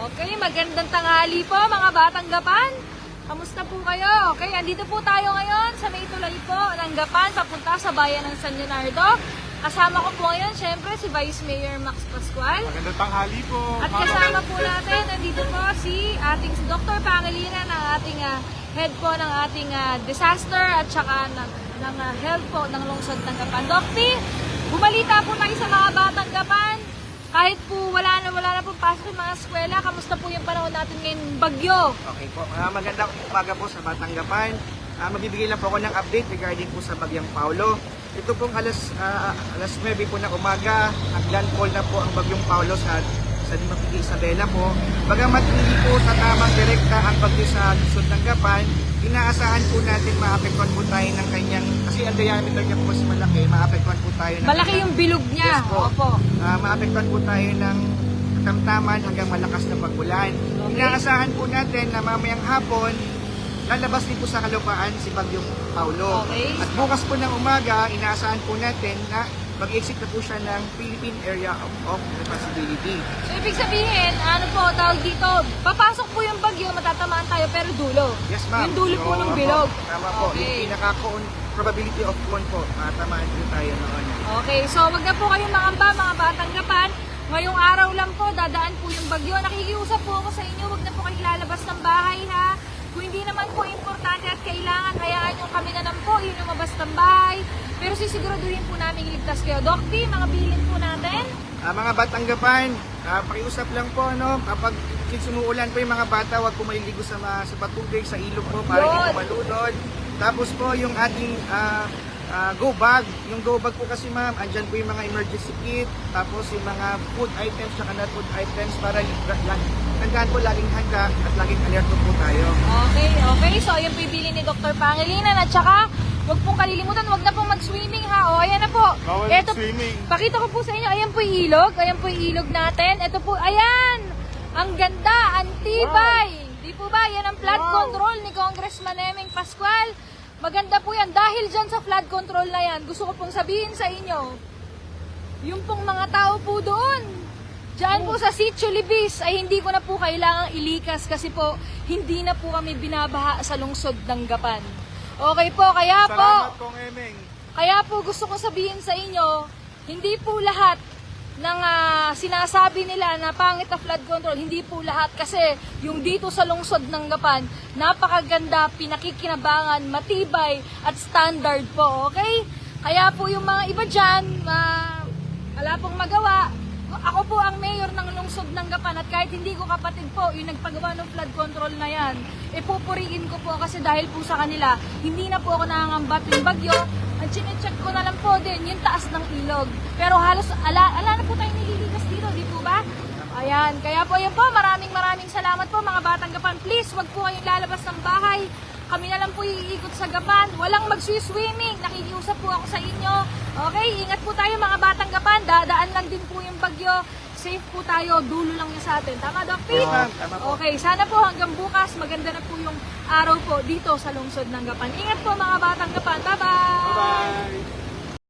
Okay, magandang tanghali po mga Batang Gapan. Kamusta po kayo? Okay, andito po tayo ngayon sa may tulay po ng Gapan papunta sa bayan ng San Leonardo. Kasama ko po ngayon, syempre, si Vice Mayor Max Pascual. Magandang tanghali po. At kasama po natin, nandito po si Dr. Pangilinan, ng ating head po ng ating disaster at saka ng health po ng lungsod ng Gapan. Dokti, bumalita po tayo sa mga Batang Gapan. Kahit po wala na pong pasok yung mga eskwela, kamusta po yung panahon natin ngayon bagyo? Okay po. Magandang umaga po sa Batang Gapan. Magbibigay lang po ako ng update regarding po sa Bagyang Paulo. Ito pong alas 9 po ng umaga, nag-landfall na po ang Bagyong Paulo sa Dimapigi, Isabela po. Bagamat hindi po tatamang direkta ang bagyo sa lungsod ng Gapan, inaasahan po natin maapektuhan po tayo ng kanyang, kasi ang diameter niya po mas malaki, maapektuhan po tayo ng... Malaki yung bilog niya. Yes po. Opo. Maapektuhan po tayo ng katamtaman hanggang malakas na pagulan. Okay. Inaasahan po natin na mamayang hapon, lalabas din po sa kalupaan si Bagyong Paulo. Okay. At bukas po ng umaga, inaasahan po natin na mag-exit na po siya ng Philippine Area of Responsibility. So, ibig sabihin, ano po, tawag dito, papasok po yung bagyo, matatamaan tayo, pero dulo. Yes, ma'am. Yung dulo po ng bilog. Tama po. Okay. Yung probability of con po, matamaan po tayo noon. Okay, so wag na po kayong mangamba, mga Batang Gapan. Ngayong araw lang po, dadaan po yung bagyo. Nakikiusap po ako sa inyo, wag na po kayo lalabas ng bahay, ha? Kung hindi naman po importante at kailangan, hayaan nyo kami na lang po, yung lumabas ng bahay. Pero sisiguraduhin po namin iligtas kayo. Dokti, mga bilin po natin. Mga Batang Gapan, pakiusap lang po, kapag sumuulan po yung mga bata, wag po maliligo sa patubig, sa ilog po, para hindi po malunod. Tapos po yung ating go bag. Yung go bag po kasi ma'am, andyan po yung mga emergency kit, tapos yung mga food items, saka not food items, para tandaan po laging handa at laging alert po tayo. Okay. So, ayan po yung bilin ni Dr. Pangilinan. At saka, wag pong kalilimutan, wag na pong mag-swimming, ha? O, ayan na po. Bawal swimming. Pakita ko po sa inyo, ayan po yung ilog. Ayan po yung ilog natin. Ito po, ayan! Ang ganda, ang tibay. Di po ba? Yan ang flood control ni Congressman Emeng Pascual. Maganda po yan. Dahil dyan sa flood control na yan, gusto ko pong sabihin sa inyo, yung pong mga tao po doon, dyan po sa Sitio Libis, ay hindi ko na po kailangang ilikas kasi po, hindi na po kami binabaha sa lungsod ng Gapan. Okay po, kaya po, Salamat Kong Emeng. kaya po gusto ko sabihin sa inyo, hindi po lahat ng sinasabi nila na pangit na flood control, hindi po lahat kasi yung dito sa lungsod ng Gapan, napakaganda, pinakikinabangan, matibay at standard po, okay? Kaya po yung mga iba dyan, wala pong magawa. Ako po ang mayor ng lungsod ng Gapan at kahit hindi ko kapatid po yung nagpagawa ng flood control na yan, pupuriin ko po kasi dahil po sa kanila, hindi na po ako nangangamba tuwing bagyo. Ang chinecheck ko na lang po din yung taas ng ilog. Pero halos ala na po tayo nililigas dito, di po ba? Ayan, kaya po yan po, maraming salamat po mga Batang Gapan. Please, wag po kayong lalabas ng bahay. Kami na lang po iikot sa Gapan. Walang mag-swimming. Nakikiusap po ako sa inyo. Okay, ingat po tayo mga Batang Gapan. Dadaan lang din po yung bagyo. Safe po tayo. Dulo lang niya sa atin. Tama, Doc Pete? Tama po. Okay, sana po hanggang bukas maganda na po yung araw po dito sa lungsod ng Gapan. Ingat po mga Batang Gapan. Bye-bye! Bye-bye.